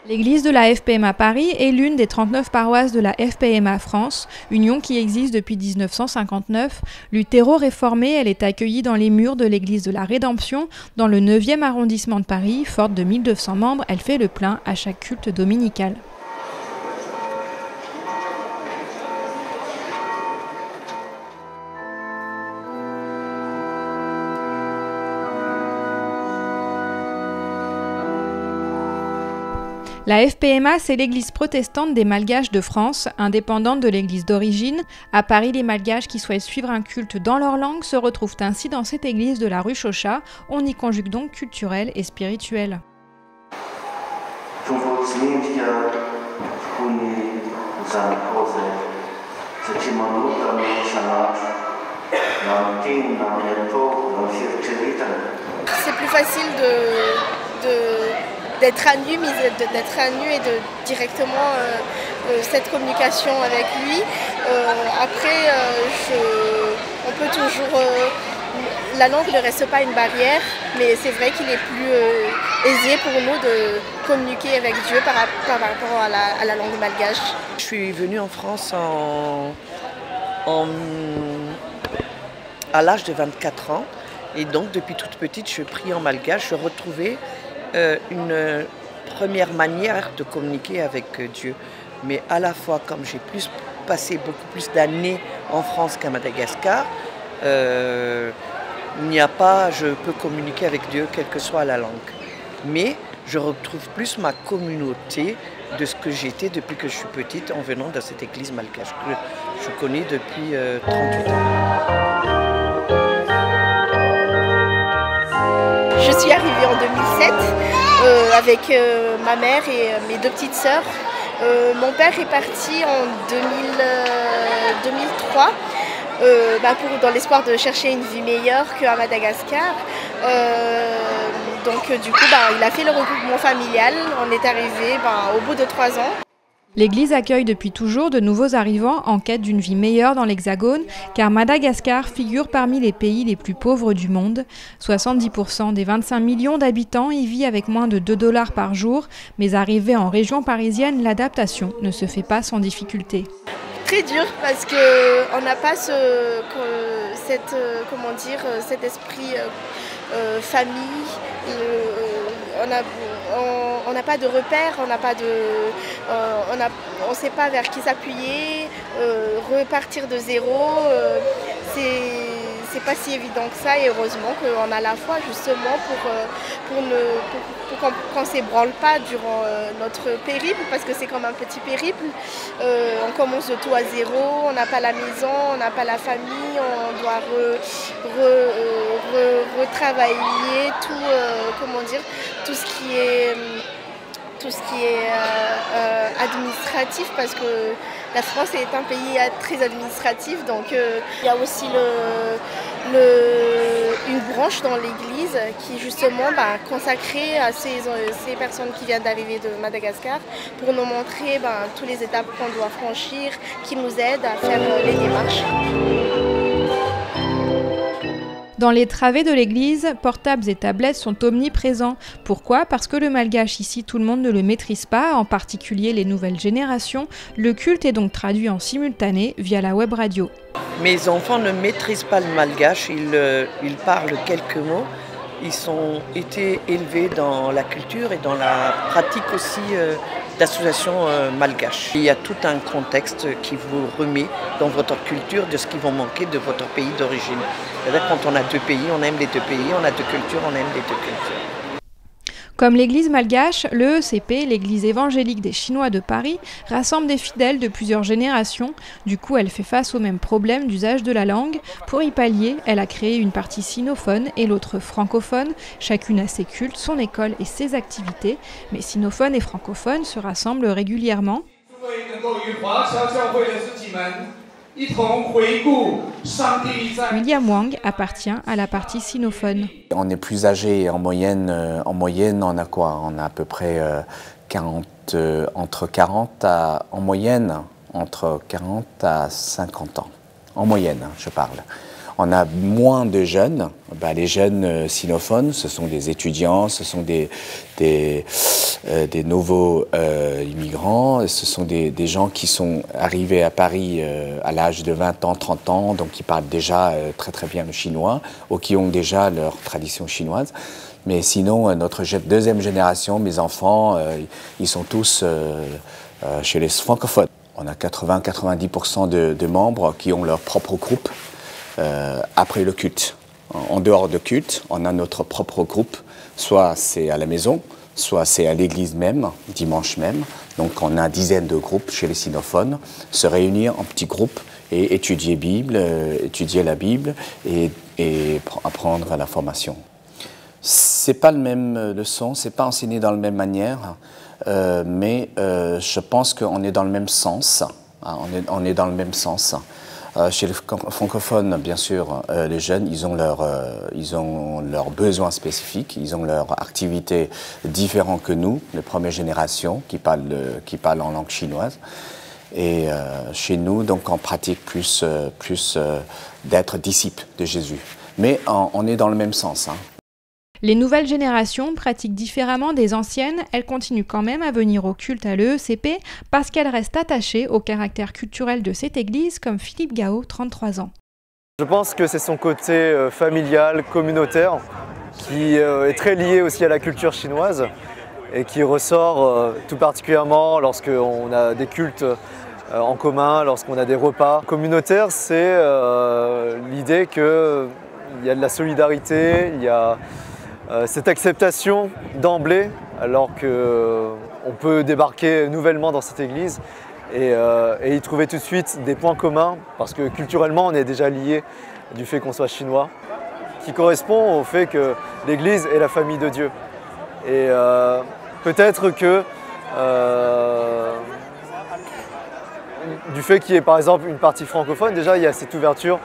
L'église de la FPMA Paris est l'une des 39 paroisses de la FPMA France, union qui existe depuis 1959. Luthéro-réformée, elle est accueillie dans les murs de l'église de la Rédemption, dans le 9e arrondissement de Paris. Forte de 1200 membres, elle fait le plein à chaque culte dominical. La FPMA, c'est l'église protestante des Malgaches de France, indépendante de l'église d'origine. À Paris, les Malgaches qui souhaitent suivre un culte dans leur langue se retrouvent ainsi dans cette église de la rue Chauchat. On y conjugue donc culturel et spirituel. C'est plus facile d'être à nu, et de directement cette communication avec lui. Après, on peut toujours... la langue ne reste pas une barrière, mais c'est vrai qu'il est plus aisé pour nous de communiquer avec Dieu par rapport à la langue malgache. Je suis venue en France à l'âge de 24 ans. Et donc, depuis toute petite, je prie en malgache. Je retrouvais une première manière de communiquer avec Dieu. Mais à la fois, comme j'ai passé beaucoup plus d'années en France qu'à Madagascar, je peux communiquer avec Dieu, quelle que soit la langue. Mais je retrouve plus ma communauté de ce que j'étais depuis que je suis petite en venant dans cette église malgache que je connais depuis 38 ans. Je suis arrivée en 2007 avec ma mère et mes deux petites sœurs. Mon père est parti en 2003 dans l'espoir de chercher une vie meilleure qu'à Madagascar. Donc du coup, il a fait le regroupement familial. On est arrivé au bout de 3 ans. L'église accueille depuis toujours de nouveaux arrivants en quête d'une vie meilleure dans l'Hexagone, car Madagascar figure parmi les pays les plus pauvres du monde. 70% des 25 millions d'habitants y vivent avec moins de 2 $, par jour, mais arrivé en région parisienne, l'adaptation ne se fait pas sans difficulté. Très dur parce qu'on n'a pas cet esprit famille. On n'a pas de repères, on ne sait pas vers qui s'appuyer, repartir de zéro, c'est pas si évident que ça, et heureusement qu'on a la foi justement pour qu'on s'ébranle pas durant notre périple, parce que c'est comme un petit périple. On commence de tout à zéro, on n'a pas la maison, on n'a pas la famille, on doit retravailler tout ce qui est administratif, parce que la France est un pays très administratif, donc il y a aussi une branche dans l'église qui justement consacrée à ces personnes qui viennent d'arriver de Madagascar, pour nous montrer toutes les étapes qu'on doit franchir, qui nous aident à faire les démarches. Dans les travées de l'église, portables et tablettes sont omniprésents. Pourquoi? Parce que le malgache ici, tout le monde ne le maîtrise pas, en particulier les nouvelles générations. Le culte est donc traduit en simultané via la web radio. Mes enfants ne maîtrisent pas le malgache, ils parlent quelques mots. Ils ont été élevés dans la culture et dans la pratique aussi d'associations malgaches. Il y a tout un contexte qui vous remet dans votre culture de ce qui va manquer de votre pays d'origine. C'est-à-dire quand on a 2 pays, on aime les 2 pays, on a 2 cultures, on aime les 2 cultures. Comme l'église malgache, le ECP, l'église évangélique des Chinois de Paris, rassemble des fidèles de plusieurs générations. Du coup, elle fait face au même problème d'usage de la langue. Pour y pallier, elle a créé une partie sinophone et l'autre francophone. Chacune a ses cultes, son école et ses activités. Mais sinophones et francophones se rassemblent régulièrement. William Wang appartient à la partie sinophone. On est plus âgé, en moyenne on a quoi? On a à peu près entre 40 à 50 ans. En moyenne, je parle. On a moins de jeunes. Les jeunes sinophones, ce sont des étudiants, ce sont des nouveaux immigrants, ce sont des gens qui sont arrivés à Paris à l'âge de 20 ans, 30 ans, donc qui parlent déjà très très bien le chinois, ou qui ont déjà leur tradition chinoise. Mais sinon, notre deuxième génération, mes enfants, ils sont tous chez les francophones. On a 80-90% de membres qui ont leur propre groupe après le culte. En dehors de culte, on a notre propre groupe, soit c'est à la maison, soit c'est à l'église même, dimanche même. Donc on a dizaines de groupes chez les sinophones, se réunir en petits groupes et étudier la Bible et apprendre la formation. C'est pas le même leçon, c'est pas enseigné dans la même manière, mais je pense qu'on est dans le même sens. On est dans le même sens. Chez les francophones, bien sûr, les jeunes, ils ont leurs besoins spécifiques, ils ont leurs activités différentes que nous, les premières générations qui parlent en langue chinoise. Et chez nous, donc, on pratique plus d'être disciples de Jésus. Mais on est dans le même sens. Les nouvelles générations pratiquent différemment des anciennes, elles continuent quand même à venir au culte à l'EECP parce qu'elles restent attachées au caractère culturel de cette église, comme Philippe Gao, 33 ans. Je pense que c'est son côté familial, communautaire, qui est très lié aussi à la culture chinoise et qui ressort tout particulièrement lorsqu'on a des cultes en commun, lorsqu'on a des repas. Communautaire, c'est l'idée qu'il y a de la solidarité, il y a cette acceptation d'emblée, alors qu'on peut débarquer nouvellement dans cette église et y trouver tout de suite des points communs, parce que culturellement on est déjà liés du fait qu'on soit chinois, qui correspond au fait que l'église est la famille de Dieu. Et peut-être que du fait qu'il y ait par exemple une partie francophone, déjà il y a cette ouverture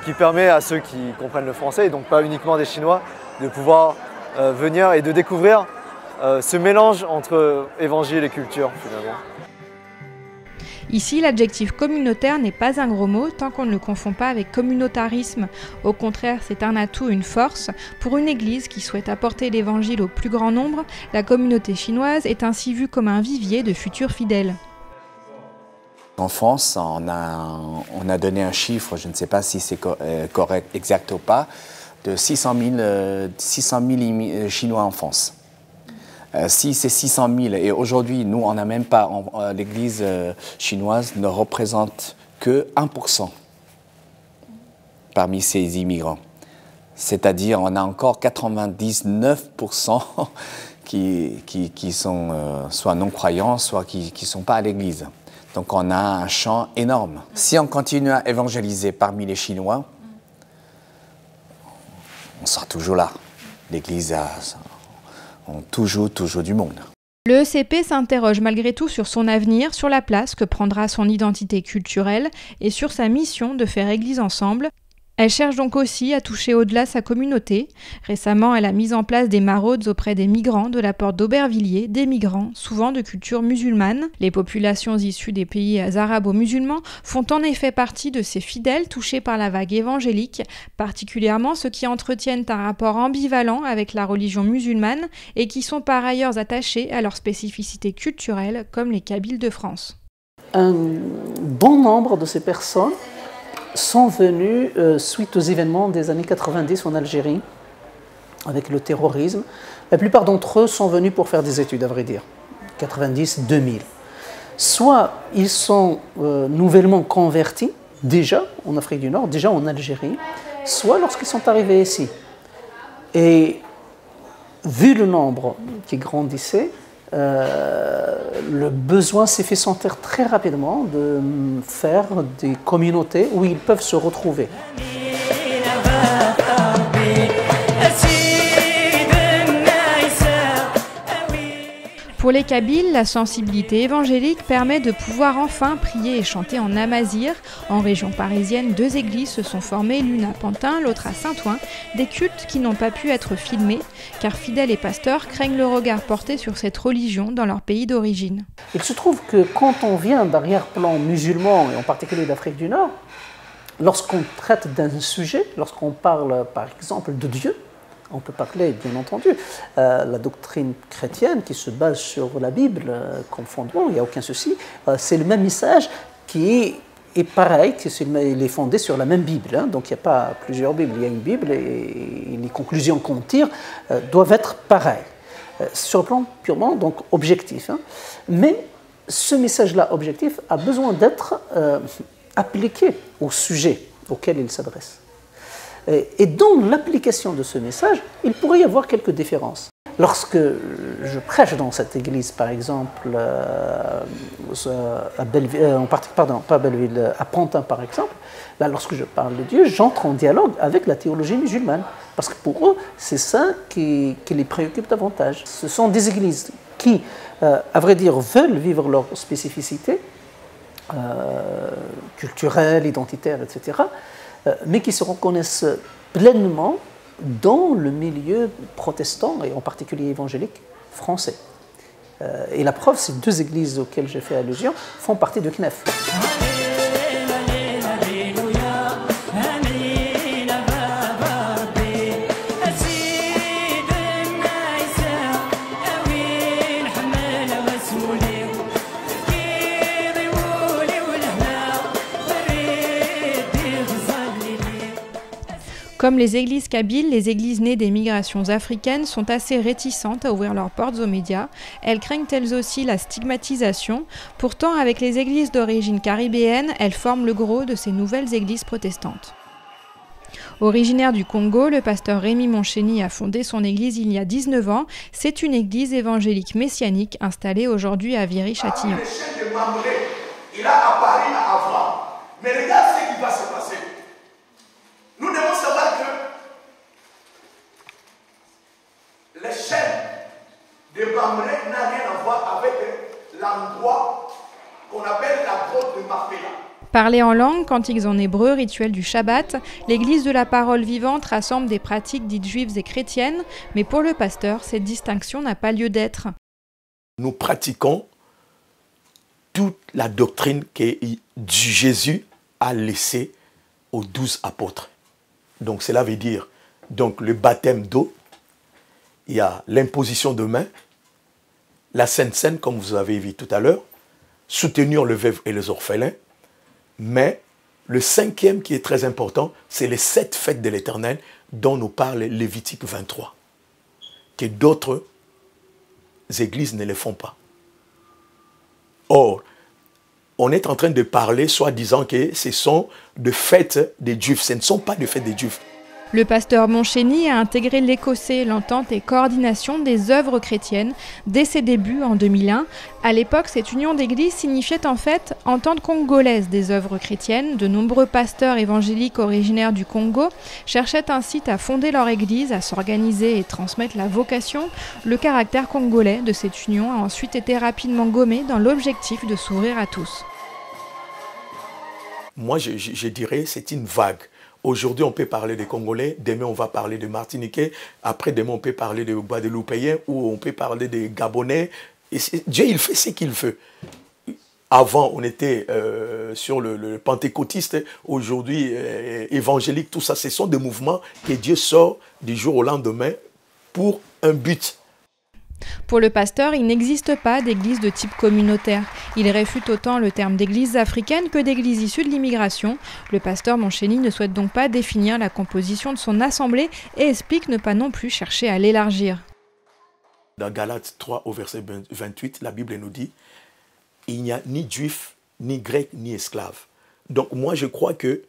qui permet à ceux qui comprennent le français, et donc pas uniquement des Chinois, de pouvoir venir et de découvrir ce mélange entre évangile et culture finalement. Ici, l'adjectif communautaire n'est pas un gros mot tant qu'on ne le confond pas avec communautarisme. Au contraire, c'est un atout, une force. Pour une église qui souhaite apporter l'évangile au plus grand nombre, la communauté chinoise est ainsi vue comme un vivier de futurs fidèles. En France, on a donné un chiffre, je ne sais pas si c'est correct, exact ou pas, de 600 000 Chinois en France. Si c'est 600 000, et aujourd'hui, nous, on n'a même pas, l'église chinoise ne représente que 1% parmi ces immigrants. C'est-à-dire, on a encore 99% qui sont soit non-croyants, soit qui ne sont pas à l'église. Donc on a un champ énorme. Si on continue à évangéliser parmi les Chinois, on sera toujours là. L'Église a toujours du monde. L'EECP s'interroge malgré tout sur son avenir, sur la place que prendra son identité culturelle et sur sa mission de faire Église ensemble. Elle cherche donc aussi à toucher au-delà sa communauté. Récemment, elle a mis en place des maraudes auprès des migrants de la porte d'Aubervilliers, des migrants, souvent de culture musulmane. Les populations issues des pays arabo-musulmans font en effet partie de ces fidèles touchés par la vague évangélique, particulièrement ceux qui entretiennent un rapport ambivalent avec la religion musulmane et qui sont par ailleurs attachés à leurs spécificités culturelles, comme les Kabyles de France. Un bon nombre de ces personnes sont venus suite aux événements des années 90 en Algérie, avec le terrorisme. La plupart d'entre eux sont venus pour faire des études, à vrai dire, 90-2000. Soit ils sont nouvellement convertis, déjà en Afrique du Nord, déjà en Algérie, soit lorsqu'ils sont arrivés ici. Et vu le nombre qui grandissait, le besoin s'est fait sentir très rapidement de faire des communautés où ils peuvent se retrouver. Pour les Kabyles, la sensibilité évangélique permet de pouvoir enfin prier et chanter en amazigh. En région parisienne, 2 églises se sont formées, l'une à Pantin, l'autre à Saint-Ouen, des cultes qui n'ont pas pu être filmés, car fidèles et pasteurs craignent le regard porté sur cette religion dans leur pays d'origine. Il se trouve que quand on vient d'arrière-plan musulman, et en particulier d'Afrique du Nord, lorsqu'on traite d'un sujet, lorsqu'on parle par exemple de Dieu, on peut parler, bien entendu, la doctrine chrétienne qui se base sur la Bible comme fondement, il n'y a aucun souci. C'est le même message qui est pareil, il est fondé sur la même Bible. Hein, donc il n'y a pas plusieurs Bibles, il y a une Bible et les conclusions qu'on tire doivent être pareilles. Sur le plan purement donc, objectif. Hein. Mais ce message-là objectif a besoin d'être appliqué au sujet auquel il s'adresse. Et dans l'application de ce message, il pourrait y avoir quelques différences. Lorsque je prêche dans cette église, par exemple, à Belleville, pas à Belleville, à Pantin, par exemple, là, lorsque je parle de Dieu, j'entre en dialogue avec la théologie musulmane. Parce que pour eux, c'est ça qui les préoccupe davantage. Ce sont des églises qui, à vrai dire, veulent vivre leur spécificité culturelle, identitaire, etc., mais qui se reconnaissent pleinement dans le milieu protestant, et en particulier évangélique, français. Et la preuve, ces deux églises auxquelles j'ai fait allusion font partie de CNEF. Comme les églises kabyles, les églises nées des migrations africaines sont assez réticentes à ouvrir leurs portes aux médias. Elles craignent elles aussi la stigmatisation. Pourtant, avec les églises d'origine caribéenne, elles forment le gros de ces nouvelles églises protestantes. Originaire du Congo, le pasteur Rémi Monchény a fondé son église il y a 19 ans. C'est une église évangélique messianique installée aujourd'hui à Viry-Châtillon. Il a apparu à Abraham. Mais regarde ce qui va se passer. Nous devons savoir que les chaînes de Mamré n'ont rien à voir avec l'endroit qu'on appelle la grotte de Machpéla. Parler en langue, cantiques en hébreu, rituel du Shabbat, l'église de la parole vivante rassemble des pratiques dites juives et chrétiennes, mais pour le pasteur, cette distinction n'a pas lieu d'être. Nous pratiquons toute la doctrine que Jésus a laissée aux 12 apôtres. Donc cela veut dire donc, le baptême d'eau, il y a l'imposition de main, la Sainte Seine, comme vous avez vu tout à l'heure, soutenir le veuve et les orphelins, mais le cinquième qui est très important, c'est les 7 fêtes de l'Éternel dont nous parle Lévitique 23, que d'autres églises ne les font pas. Or, on est en train de parler, soi-disant que ce sont des fêtes des Juifs. Ce ne sont pas des fêtes des Juifs. Le pasteur Monchény a intégré l'Écossais, l'entente et coordination des œuvres chrétiennes dès ses débuts en 2001. À l'époque, cette union d'églises signifiait en fait entente congolaise des œuvres chrétiennes. De nombreux pasteurs évangéliques originaires du Congo cherchaient ainsi à fonder leur église, à s'organiser et transmettre la vocation. Le caractère congolais de cette union a ensuite été rapidement gommé dans l'objectif de s'ouvrir à tous. Moi, je dirais c'est une vague. Aujourd'hui, on peut parler des Congolais, demain, on va parler des Martiniquais, après, demain, on peut parler des Guadeloupéens ou on peut parler des Gabonais. Et Dieu, il fait ce qu'il veut. Avant, on était sur le pentecôtiste, aujourd'hui, évangélique, tout ça. Ce sont des mouvements que Dieu sort du jour au lendemain pour un but. Pour le pasteur, il n'existe pas d'église de type communautaire. Il réfute autant le terme d'église africaine que d'église issue de l'immigration. Le pasteur Monchény ne souhaite donc pas définir la composition de son assemblée et explique ne pas non plus chercher à l'élargir. Dans Galates 3 au verset 28, la Bible nous dit « Il n'y a ni juif, ni grec, ni esclave ». Donc moi je crois que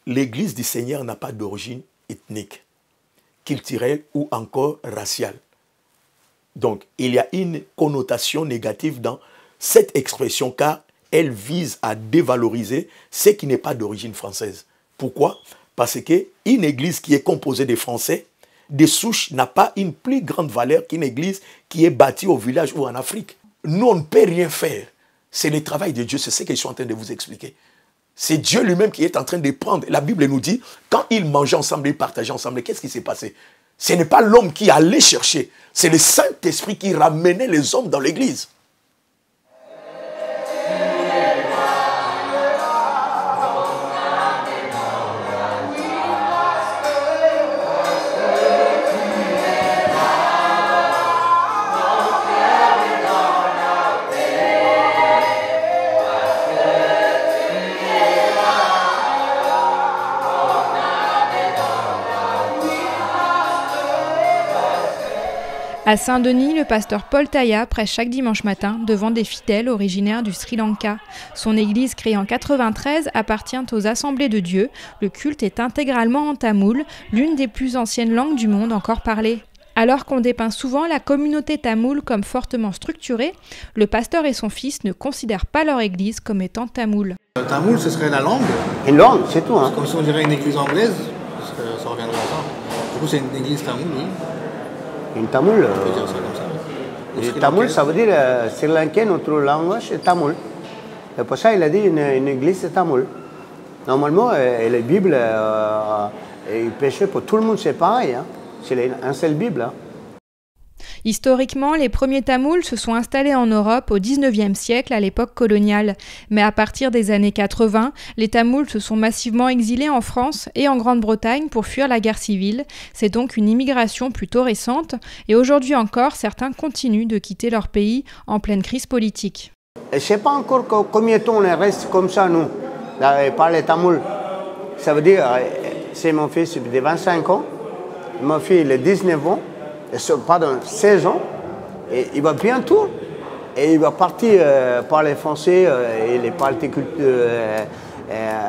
l'église du Seigneur n'a pas d'origine ethnique, culturelle ou encore raciale. Donc, il y a une connotation négative dans cette expression car elle vise à dévaloriser ce qui n'est pas d'origine française. Pourquoi? Parce qu'une église qui est composée de Français, des souches, n'a pas une plus grande valeur qu'une église qui est bâtie au village ou en Afrique. Nous, on ne peut rien faire. C'est le travail de Dieu, c'est ce que je suis en train de vous expliquer. C'est Dieu lui-même qui est en train de prendre. La Bible nous dit, quand ils mangeaient ensemble, ils partageaient ensemble, qu'est-ce qui s'est passé? Ce n'est pas l'homme qui allait chercher, c'est le Saint-Esprit qui ramenait les hommes dans l'église. À Saint-Denis, le pasteur Paul Taya prêche chaque dimanche matin devant des fidèles originaires du Sri Lanka. Son église, créée en 93, appartient aux Assemblées de Dieu. Le culte est intégralement en tamoul, l'une des plus anciennes langues du monde encore parlée. Alors qu'on dépeint souvent la communauté tamoule comme fortement structurée, le pasteur et son fils ne considèrent pas leur église comme étant tamoule. Le tamoul, ce serait la langue. Une langue, c'est tout. Hein. Comme si on dirait une église anglaise, ça reviendrait à ça. Du coup, c'est une église tamoule, oui. Une tamoul. On peut dire ça comme ça. Et tamoul, ça veut dire Sri Lankais, notre langue, c'est tamoul. Et pour ça, il a dit une église, c'est tamoul. Normalement, la Bible, il péché pour tout le monde, c'est pareil. Hein. C'est un seul Bible. Hein. Historiquement, les premiers Tamouls se sont installés en Europe au XIXe siècle, à l'époque coloniale. Mais à partir des années 80, les Tamouls se sont massivement exilés en France et en Grande-Bretagne pour fuir la guerre civile. C'est donc une immigration plutôt récente. Et aujourd'hui encore, certains continuent de quitter leur pays en pleine crise politique. Je ne sais pas encore combien de temps on reste comme ça, nous, par les Tamouls. Ça veut dire, c'est mon fils de 25 ans, ma fille, il a 19 ans. Pardon, 16 ans, et il va bientôt, et il va partir par les Français et les partis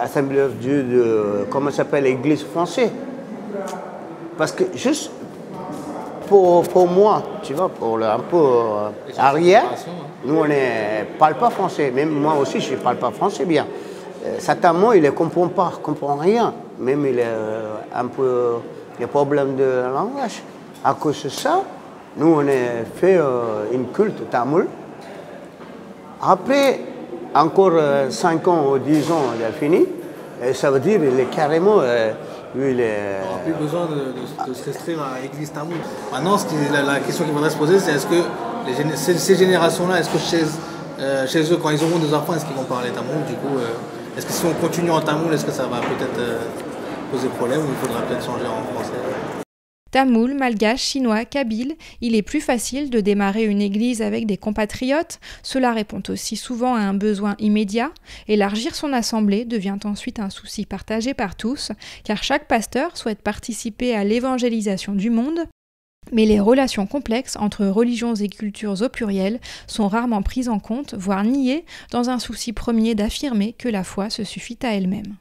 Assemblée de Dieu, comment ça s'appelle, l'Église française. Parce que juste pour moi, tu vois, pour un peu arrière, nous on ne parle pas français, même moi aussi je ne parle pas français bien. Certainement il ne comprend pas, comprend rien, même il a un peu des problèmes de langage. À cause de ça, nous, on a fait une culte tamoul. Après, encore 5 ans ou 10 ans, il a fini. Et ça veut dire qu'il est carrément... lui, il est... On n'a plus besoin de se restreindre à l'église tamoul. Maintenant, la question qu'il faudrait se poser, c'est est-ce que ces générations-là, est-ce que chez eux, quand ils auront des enfants, est-ce qu'ils vont parler tamoul? Du coup, est-ce que si on continue en tamoul, est-ce que ça va peut-être poser problème ou il faudra peut-être changer en français? Tamoul, malgache, chinois, kabyle, il est plus facile de démarrer une église avec des compatriotes. Cela répond aussi souvent à un besoin immédiat. Élargir son assemblée devient ensuite un souci partagé par tous, car chaque pasteur souhaite participer à l'évangélisation du monde. Mais les relations complexes entre religions et cultures au pluriel sont rarement prises en compte, voire niées, dans un souci premier d'affirmer que la foi se suffit à elle-même.